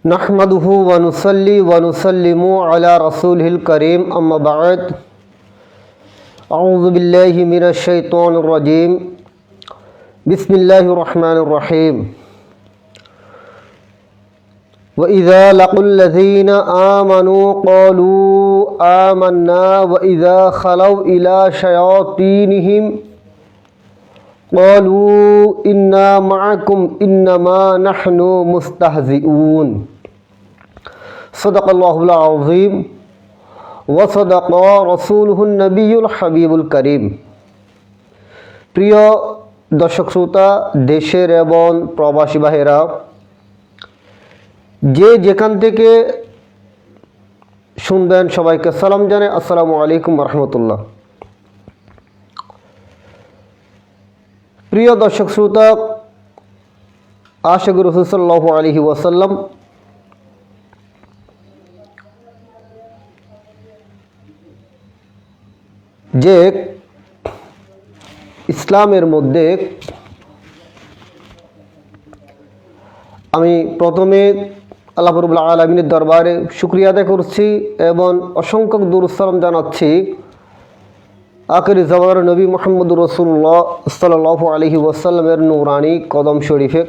नहमदुहु व नुसल्ली व नुसल्लिमु अला रसूलिहिल करीम अम्मा बाद अऊज़ु बिल्लाहि मिनश शैतानिर रजीम बिस्मिल्लाहिर रहमानिर रहीम व इज़ा लक़ुल लज़ीना आमनू क़ालू आमन्ना व इज़ा खलौ इला शयातीनिहिम क़ालू इन्ना मअकुम इन्नमा नहनु मुस्तहज़िऊन सदक़ल्लाहुल अज़ीम व सदक़ रसूलुहुन नबियुल हबीबुल करीम। প্রিয় দর্শক শ্রোতা, দেশের এবং প্রবাসী ভাইয়েরা যে যেখান থেকে শুনবেন সবাইকে সালাম জানাই। আসসালামু আলাইকুম রহমতুল্লাহ। প্রিয় দর্শক শ্রোতা, আশিক রাসূল সাল্লাল্লাহু আলাইহি ওয়াসাল্লাম যে ইসলামের মধ্যে আমি প্রথমে আল্লাহ রাব্বুল আলামিনের দরবারে শুকরিয়া আদায় করছি এবং অসংখ্য দুরূদ সালাম জানাচ্ছি আখিরি জামানার নবী মুহাম্মদুর রাসূলুল্লাহ সাল্লাল্লাহু আলাইহি ওয়াসাল্লামের নূরানি কদম শরীফে।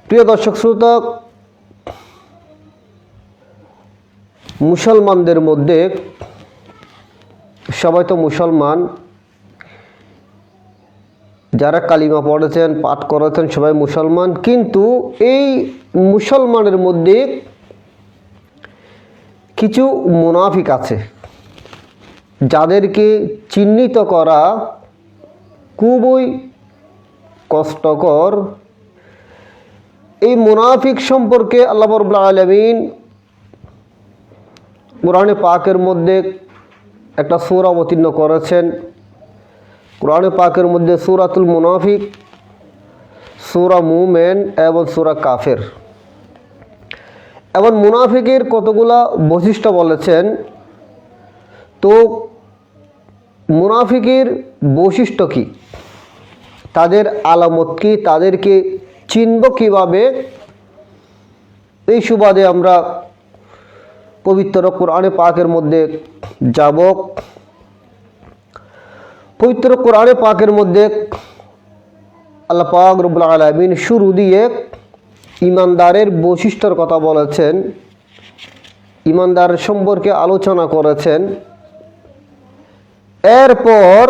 প্রিয় দর্শক শ্রোতা, মুসলমানদের মধ্যে সবাই তো মুসলমান, যারা কালিমা পড়েছেন পাঠ করেছেন সবাই মুসলমান, কিন্তু এই মুসলমানের মধ্যে কিছু মুনাফিক আছে যাদেরকে চিহ্নিত করা খুবই কষ্টকর। এই মুনাফিক সম্পর্কে আল্লাহ রাব্বুল আলামিন কোরআনে পাকের মধ্যে একটা সূরা অবতীর্ণ করেছেন। কোরআনে পাকের মধ্যে সূরাতুল মুনাফিক, সূরা মুমিন এবং সূরা কাফের, এবং মুনাফিকের কতগুলা বৈশিষ্ট্য বলেছেন। তো মুনাফিকের বৈশিষ্ট্য কি, তাদের আলামত কি, তাদেরকে চিনব কিভাবে, এই সুবাদে আমরা পবিত্র কোরআনে পাকের মধ্যে যাব। পবিত্র কোরআনে পাকের মধ্যে আল্লাহ পাক রব্বুল আলামিন শুরু দিয়ে ঈমানদারের বৈশিষ্ট্যের কথা বলেছেন, ঈমানদার সম্পর্কে আলোচনা করেছেন। এরপর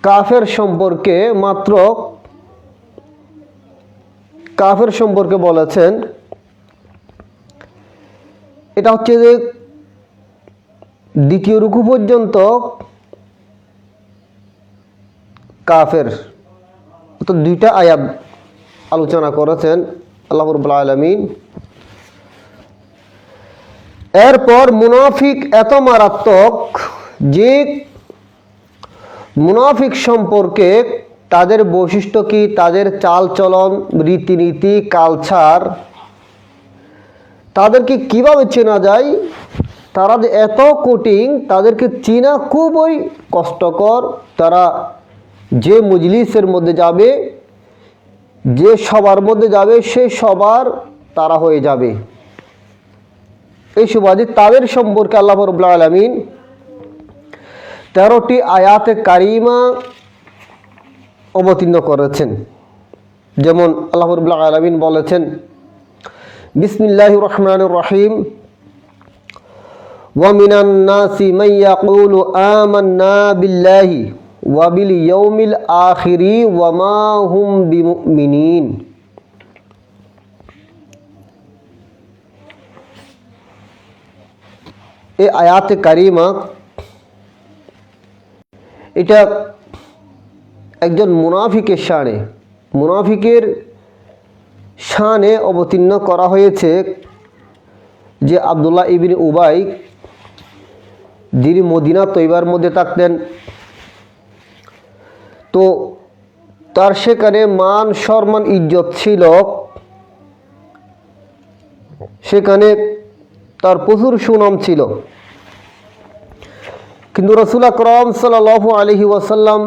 কাফের সম্পর্কে কাফের সম্পর্কে বলেছেন। এটা হচ্ছে যে দ্বিতীয় রুকু পর্যন্ত কাফের, তো দুইটা আয়াত আলোচনা করেছেন আল্লাহ রাব্বুল আলামিন। এরপর মুনাফিক এত মারাত্মক যে মুনাফিক সম্পর্কে তাদের বৈশিষ্ট্য কি, তাদের চালচলন, রীতিনীতি, কালচার, তাদেরকে কিভাবে চেনা যায়, তারা যে এত কঠিন, তাদেরকে চেনা খুবই কষ্টকর। তারা যে মজলিসের মধ্যে যাবে, যে সবার মধ্যে যাবে, সে সবার তারা হয়ে যাবে। এই সুবাদে তাদের সম্পর্কে আল্লাহ রাব্বুল আলামিন 13টি আয়াতে কারিমা অবতীর্ণ করেছেন। যেমন আল্লাহ রাব্বুল আলামিন বলেছেন, বিসমিল্লাহির রহমানির রহিম, ওয়া মিনান নাসি মান ইয়াকুলু আমান্না বিল্লাহি ওয়া বিল ইয়াউমিল আখিরি ওয়া মা হুম বিমুমিনিন। এই আয়াতে কারিমা এটা একজন মুনাফিকের শানে, মুনাফিকের শানে অবতীর্ণ করা হয়েছে। যে আব্দুল্লাহ ইবনে উবাই, যিনি মদিনা তৈবার মধ্যে থাকতেন, তো তার সেখানে মান সম্মান ইজ্জত ছিল, সেখানে তার প্রচুর সুনাম ছিল। কিন্তু রাসূল আকরাম সাল্লাল্লাহু আলাইহি ওয়াসাল্লাম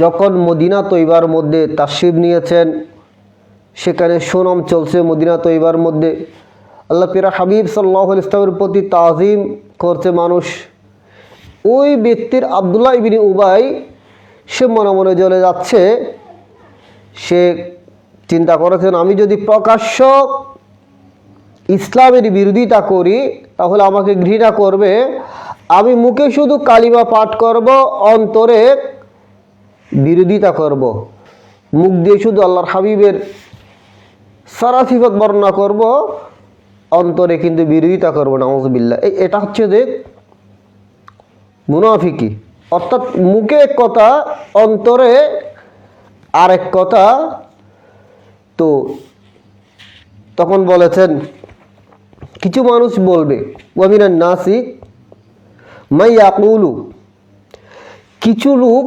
যখন মদিনা তৈবার মধ্যে তাশরিফ নিয়েছেন, সেখানে সুনাম চলছে মদিনা তৈবার মধ্যে, আল্লাহ পিরা হাবিব সাল্লাল্লাহু আলাইহি ওয়াসাল্লামের প্রতি তাজিম করছে মানুষ। ওই ব্যক্তির আব্দুল্লাহ ইবনে উবাই সে মনে মনে জ্বলে যাচ্ছে। সে চিন্তা করেছেন, আমি যদি প্রকাশ্য ইসলামের বিরোধিতা করি তাহলে আমাকে ঘৃণা করবে, আমি মুখে শুধু কালিমা পাঠ করব, অন্তরে বিরোধিতা করব, মুখ দিয়ে শুধু আল্লাহর হাবিবের সারা সিফাত বর্ণনা করব, অন্তরে কিন্তু বিরোধিতা করব, নাউযুবিল্লাহ। এটা হচ্ছে যে মুনাফিকি, অর্থাৎ মুখে এক কথা, অন্তরে আরেক কথা। তো তখন বলেছেন, কিছু মানুষ বলবে, ওয়ামিনান নাসি মাই ইয়াকুলু, কিছু লোক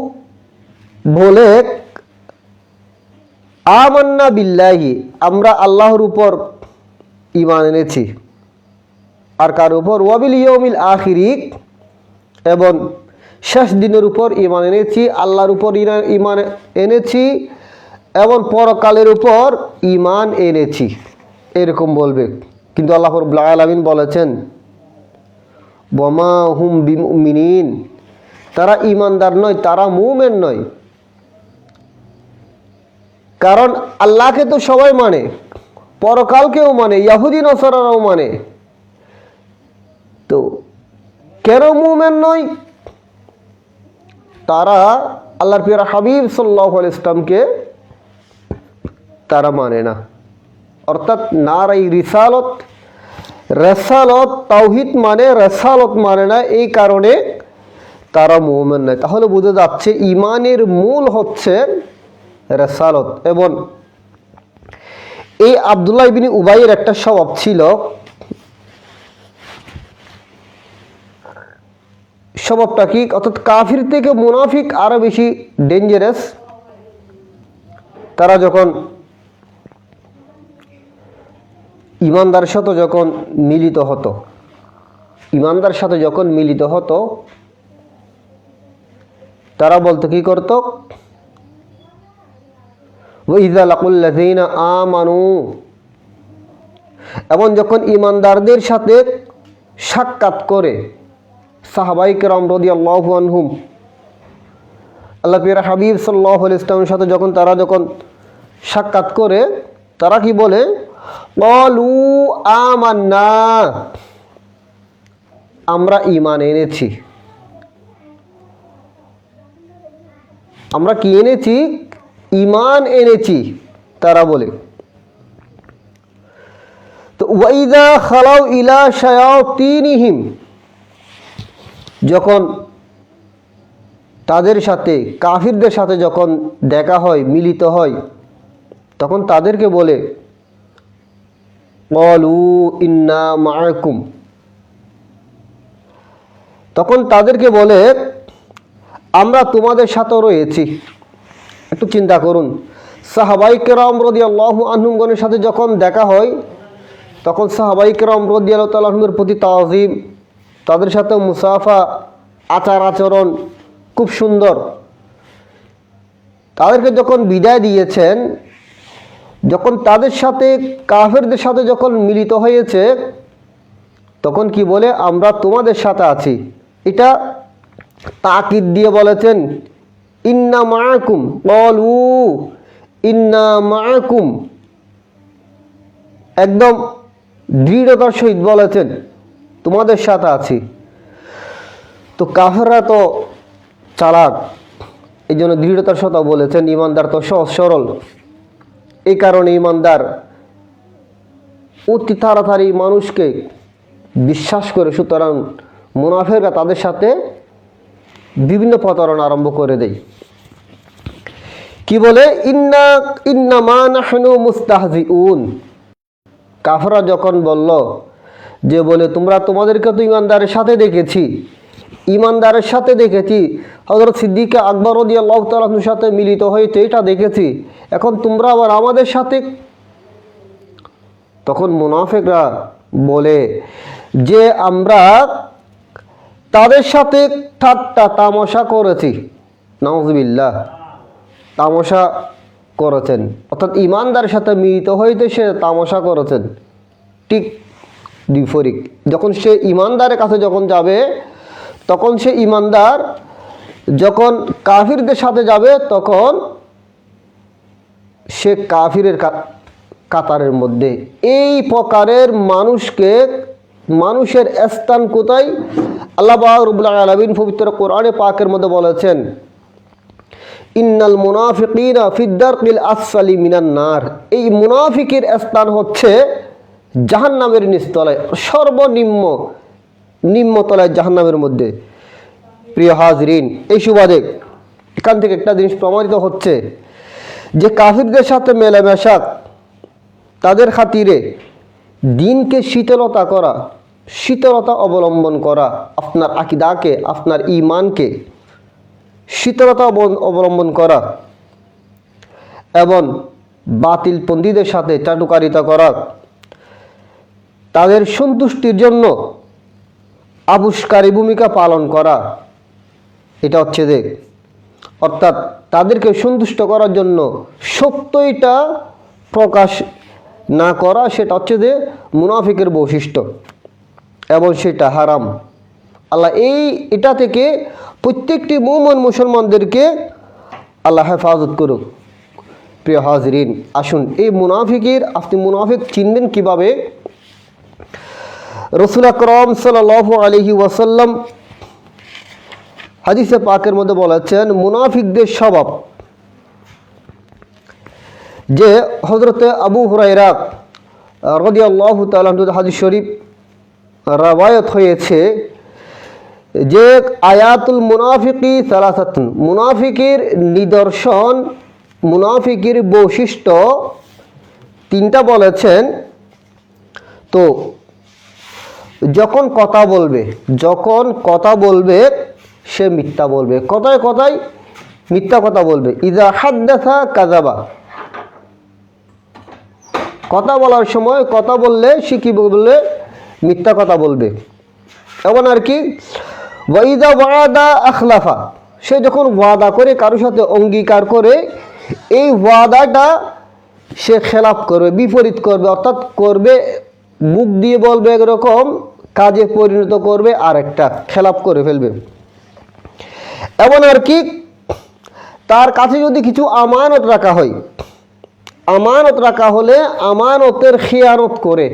বলে, আমান্না বিল্লাহি, আমরা আল্লাহর উপর ঈমান এনেছি, আর কার উপর, ওয়াবিল ইয়াউমিল আখিরি, এবং শেষ দিনের উপর ঈমান এনেছি, আল্লাহর উপর ঈমান এনেছি এবং পরকালের উপর ঈমান এনেছি, এরকম বলবে। কিন্তু আল্লাহ রাব্বুল আলামিন বলেছেন, ওয়ামা হুম বিমুমিনিন, তারা ঈমানদার নয়, তারা মুমিন নয়। কারণ আল্লাহকে তো সবাই মানে, পরকালকেও মানে, ইহুদি নসারারাও মানে, তো কেন মুমিন নয়? তারা আল্লাহর প্রিয় হাবিব সাল্লাল্লাহু আলাইহি ওয়াসাল্লামকে তারা মানে না, অর্থাৎ নারাই রিসালত, রেসালত, তাওহীদ মানে, রেসালত মানে না, এই কারণে তারা মুমিন নয়। তাহলে বোঝা যাচ্ছে ঈমানের মূল হচ্ছে রেসালত। এবং এই আব্দুল্লাহ ইবনে উবাইয়ের একটা স্বভাব ছিল, স্বভাবটা কি, অর্থাৎ কাফির থেকে মুনাফিক আরো বেশি ডেঞ্জারাস। তারা যখন ইমানদারের সাথে যখন মিলিত হতো, ইমানদারের সাথে যখন মিলিত হতো, তারা বলতো, কি করতো, ওয়াইযা লাকুল্লাযীনা আমানু, এবং যখন ইমানদারদের সাথে সাক্ষাৎ করে, সাহাবায়ে কেরাম রাদিয়াল্লাহু আনহুম, আল্লাহ পিরা হাবিব সাল্লাল্লাহু আলাইহি ওয়াসাল্লামের সাথে যখন তারা সাক্ষাৎ করে, তারা কি বলে, ক্বালু আমান্না, আমরা ঈমান এনেছি। আমরা কি এনেছি? ঈমান এনেছি, তারা বলে। তো ওয়াইদা খালাউ ইলা শায়াতিনিহিম, যখন তাদের সাথে, কাফিরদের সাথে যখন দেখা হয়, মিলিত হয়, তখন তাদেরকে বলে, ক্বালু ইন্না মাআকুম, তখন তাদেরকে বলে, আমরা তোমাদের সাথে রয়েছি। একটু চিন্তা করুন, সাহাবায়ে কেরাম রাদিয়াল্লাহু আনহুমগণের সাথে যখন দেখা হয়, তখন সাহাবায়ে কেরাম রাদিয়াল্লাহু তাআলা আনহুমের প্রতি তাজিম, তাদের সাথে মুসাফা, আচার আচরণ খুব সুন্দর। তাদেরকে যখন বিদায় দিয়েছেন, যখন তাদের সাথে, কাফেরদের সাথে যখন মিলিত হয়েছে, তখন কি বলে, আমরা তোমাদের সাথে আছি। এটা তাকিদ দিয়ে বলেছেন, ইন্না মাআকুম, ক্বালু ইন্না মাআকুম, একদম দৃঢ়তার সহিত বলেছেন, তোমাদের সাথে আছি। তো কাফেররা তো চালাক, এই জন্য দৃঢ়তার সাথে বলেছেন। ঈমানদার তো সহজ সরল, এই কারণে ঈমানদার অতি তাড়াতাড়ি মানুষকে বিশ্বাস করে। সুতরাং মুনাফিকরা তাদের সাথে বিভিন্ন প্রতারণা আরম্ভ করে দেয়। কি বলে, ইন্নামা নাহনু মুস্তাহজিউন, কাফেররা যখন বলল, যে বলে, তোমাদেরকে তো ঈমানদারের সাথে দেখেছি, ঈমানদারের সাথে দেখেছি, হযরত সিদ্দিক আকবর রাদিয়াল্লাহু তাআলা আনহুর সাথে মিলিত হয়েছে, এটা দেখেছি, এখন তোমরা আবার আমাদের সাথে। তখন মুনাফিকরা বলে যে, আমরা তাদের সাথে ঠাট্টা তামাশা করেছি, নাউযুবিল্লাহ। তামাশা করেছেন, অর্থাৎ ইমানদারের সাথে মিলিত হইতে সে তামাশা করেছেন। ঠিক বিপরীত, যখন সে ইমানদারের কাছে যখন যাবে, তখন সে ইমানদার যখন কাফিরদের সাথে যাবে, তখন সে কাফিরের কাতারের মধ্যে। এই প্রকারের মানুষের স্থান কোথায়? আল্লাহ পাক রব্বুল আলামিন পবিত্র কোরআনে পাকের মধ্যে বলেছেন, ইন্নাল মুনাফিকিনা ফিদ দারকিল আসফালি মিনান নার। এই মুনাফিকের স্থান হচ্ছে জাহান্নামের নিচতলায়, নিম্নতলায় জাহান্নামের মধ্যে। প্রিয় হাজরিন, এই সুবাদে এখান থেকে একটা জিনিস প্রমাণিত হচ্ছে যে কাফিরদের সাথে মেলামেশা, তাদের খাতিরে দিনকে শীতলতা অবলম্বন করা, আপনার আকীদাকে, আপনার ঈমানকে শীতলতা অবলম্বন করা এবং বাতিলপন্থীদের সাথে চাটুকারিতা করা, তাদের সন্তুষ্টির জন্য আবুশকারী ভূমিকা পালন করা, এটা হচ্ছে যে অর্থাৎ তাদেরকে সন্তুষ্ট করার জন্য সত্যইটা প্রকাশ না করা, সেটা হচ্ছে যে মুনাফিকের বৈশিষ্ট্য এবং সেটা হারাম। আল্লাহ এটা থেকে প্রত্যেকটি মুমিন মুসলমানদেরকে আল্লাহ হেফাজত করুক। প্রিয় হাজরিন, আসুন এই আপনি মুনাফিক চিনবেন কিভাবে? রাসূল আকরাম সাল্লাল্লাহু আলাইহি ওয়াসাল্লাম হাদিসে পাকের মধ্যে বলেছেন, মুনাফিকদের স্বভাব যে হযরতে আবু হুরায়রা রাদিয়াল্লাহু তাআলা আনহু হাদিস শরীফ রওয়ায়াত হয়েছে যে আয়াতুল মুনাফিকি সালাসাতুন, মুনাফিকের নিদর্শন, মুনাফিকের বৈশিষ্ট্য তিনটা বলেছেন। তো যখন কথা বলবে সে মিথ্যা বলবে, কথায় মিথ্যা কথা বলবে। ইযা হাদ্দাসা কাযাবা, কথা বলার সময় কথা বললে সে কি বলবে? মিথ্যা কথা বলবে। এবং আর কি, ওয়াইদা ওয়াদা আখলাফা, সে যখন ওয়াদা করে, কারোর সাথে অঙ্গীকার করে, এই ওয়াদাটা সে খেলাফ করবে, বিপরীত করবে, অর্থাৎ করবে মুখ দিয়ে বলবে একরকম, কাজে পরিণত করবে আরেকটা, খেলাফ করে ফেলবে। এমন আর কি, তার কাছে যদি কিছু আমানত রাখা হয়, আমানত রাখা হলে আমানতের খিয়ানত করে,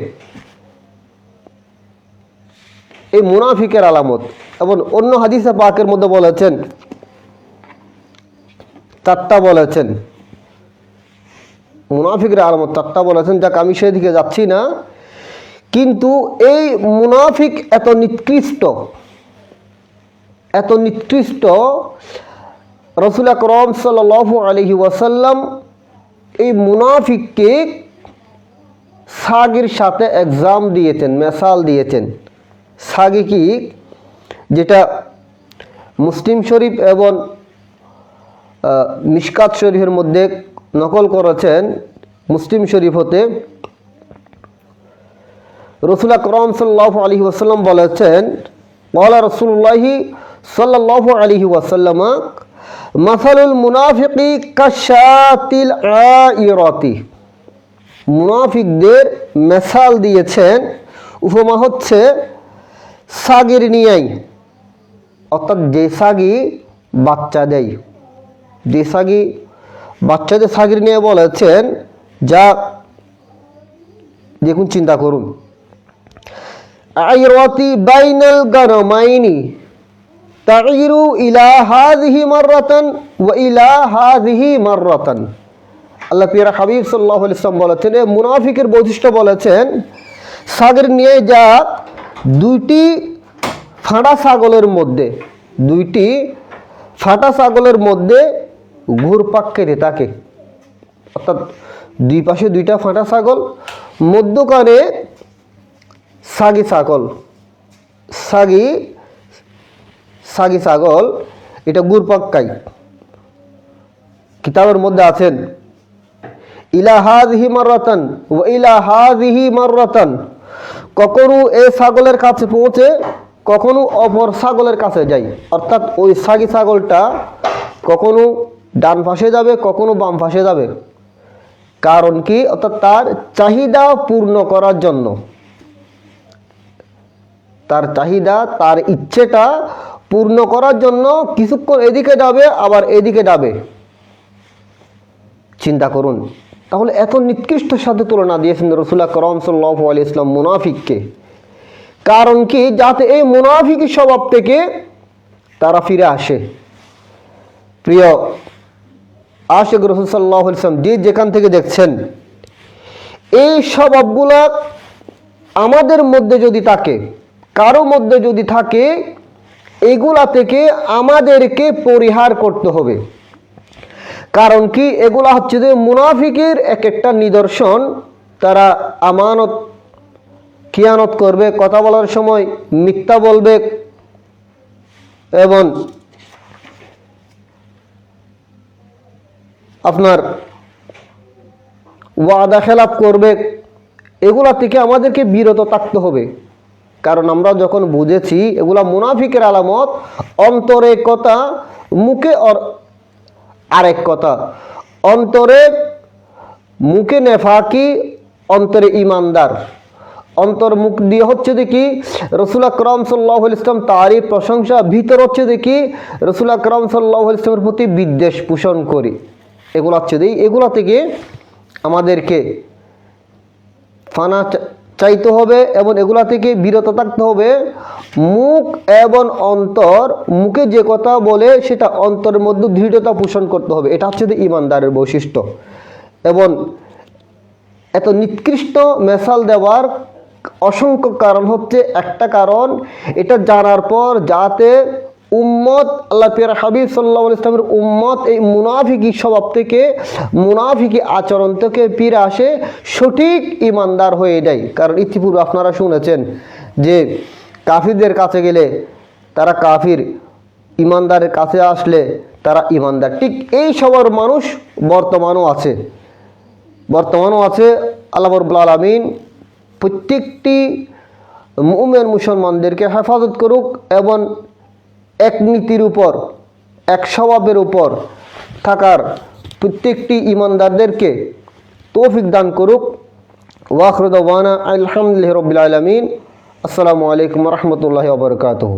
এই মুনাফিকের আলামত। এবং অন্য হাদিসে পাকের মধ্যে বলেছেন, চারটা বলেছেন মুনাফিকের আলামত, চারটা বলেছেন। যাক, আমি সেদিকে যাচ্ছি না, কিন্তু এই মুনাফিক এত নিকৃষ্ট রাসূল আকরাম সাল্লাল্লাহু আলাইহি ওয়াসাল্লাম এই মুনাফিককে সাগির সাথে এক্সাম দিয়েছেন, মেসাল দিয়েছেন। সাগি কি, যেটা মুসলিম শরীফ এবং মিশকাত শরীফের মধ্যে নকল করেছেন। মুসলিম শরীফ হতে রাসূল আকরাম সাল্লাল্লাহু আলাইহি ওয়াসাল্লাম বলেছেন, ওয়ালা রাসূলুল্লাহি সাল্লাল্লাহু আলাইহি ওয়াসাল্লাম মাসালুল মুনাফিকি কাশাতিল আইরাতি, মুনাফিকদের মেসাল দিয়েছেন, উপমা হচ্ছে সাগির নিয়াই, অর্থাৎ যে সাগি বাচ্চা দেয়, যে সাগি বাচ্চাদের সাগির নিয়ে বলেছেন, যা দেখুন, চিন্তা করুন, আইরাতি বাইনাল গানামাইনি তাগিরু ইলা হাযিহি মাররাতান ওয়া ইলা হাযিহি মাররাতান। আল্লাহ পিয়ারা হাবিব সাল্লাল্লাহু আলাইহি ওয়াসাল্লাম বলেছেন, মুনাফিকের বৈশিষ্ট্য বলেছেন, সাগর নিয়ে যা দুইটি ফাঁটা ছাগলের মধ্যে ঘুরপাক খেতে থাকে, অর্থাৎ দুই পাশে দুইটা ফাঁটা ছাগল, মধ্যখানে সাগি ছাগল, এটা ঘুরপাক খায়। কিতাবের মধ্যে আছেন, ইলা হাযিহি মাররাতান ওয়া ইলা হাযিহি মাররাতান, কখনো এই ছাগলের কাছে পৌঁছে, কখনো অপর ছাগলের কাছে যায়, অর্থাৎ ওই সাগি ছাগলটা কখনো ডান পাশে যাবে, কখনো বাম পাশে যাবে। কারণ কি? অর্থাৎ তার চাহিদা পূর্ণ করার জন্য, তার চাহিদা, তার ইচ্ছেটা পূর্ণ করার জন্য কিছুক্ষণ এদিকে যাবে, আবার এদিকে যাবে। চিন্তা করুন, তাহলে এত নিকৃষ্টের সাথে তুলনা দিয়েছেন রাসূল আকরাম সাল্লাল্লাহু আলাইহি ওয়াসাল্লাম মুনাফিককে। কারণ কি? যাতে এই মুনাফিকি স্বভাব থেকে তারা ফিরে আসে। প্রিয় আশিক রাসূল সাল্লাল্লাহু আলাইহি ওয়াসাল্লাম যে যেখান থেকে দেখছেন, এই স্বভাবগুলা আমাদের মধ্যে যদি থাকে, কারো মধ্যে যদি থাকে, এগুলা থেকে আমাদেরকে পরিহার করতে হবে। কারণ কি? এগুলা হচ্ছে যে মুনাফিকের এক একটা নিদর্শন। তারা আমানত খিয়ানত করবে, কথা বলার সময় মিথ্যা বলবে এবং আপনার ওয়াদা খেলাপ করবে। এগুলা থেকে আমাদেরকে বিরত থাকতে হবে। কারণ আমরা যখন বুঝেছি এগুলা মুনাফিকের আলামত, অন্তরে কথা, মুখে আরেক কথা, অন্তরে মুখে নেফাকি, অন্তরে ইমানদার। অন্তর মুখ দিয়ে হচ্ছে দেখি রাসূল আকরাম সাল্লাল্লাহু আলাইহি ওয়াসাল্লাম তারই প্রশংসা, ভিতর হচ্ছে দেখি রাসূল আকরাম সাল্লাল্লাহু আলাইহি ওয়াসাল্লামের প্রতি বিদ্বেষ পোষণ করি। এগুলো হচ্ছে এগুলা থেকে আমাদেরকে ফানা চাইতে হবে এবং এগুলা থেকে বিরত থাকতে হবে। মুখ এবং অন্তর, মুখে যে কথা বলে সেটা অন্তরের মধ্যে দৃঢ়তা পোষণ করতে হবে। এটা হচ্ছে ইমানদারের বৈশিষ্ট্য। এবং এত নিকৃষ্ট মেসাল দেওয়ার অসংখ্য কারণ হচ্ছে, একটা কারণ এটা জানার পর যাতে উম্মত, আল্লাহ পিয়ার হাবিব সাল্লাল্লাহু আলাইহি ওয়াসাল্লামের উম্মত এই মুনাফিকি স্বভাব থেকে, মুনাফিকি আচরণ থেকে ফিরে আসে, সঠিক ইমানদার হয়ে যায়। কারণ ইতিপূর্বে আপনারা শুনেছেন যে কাফিরদের কাছে গেলে তারা কাফির, ইমানদারের কাছে আসলে তারা ইমানদার। ঠিক এই সবার মানুষ বর্তমানও আছে। আল্লাহ রাব্বুল আলামিন প্রত্যেকটি মুমিন মুসলমানদেরকে হেফাজত করুক এবং এক নীতির উপর, এক স্বভাবের উপর থাকার প্রত্যেকটি ইমানদারদেরকে তৌফিক দান করুক। ওয়া আখিরু দাওয়ানা আলহামদুলিল্লাহি রাব্বিল আলামিন। আসসালামু আলাইকুম ওয়া রাহমাতুল্লাহি ওয়া বারাকাতুহু।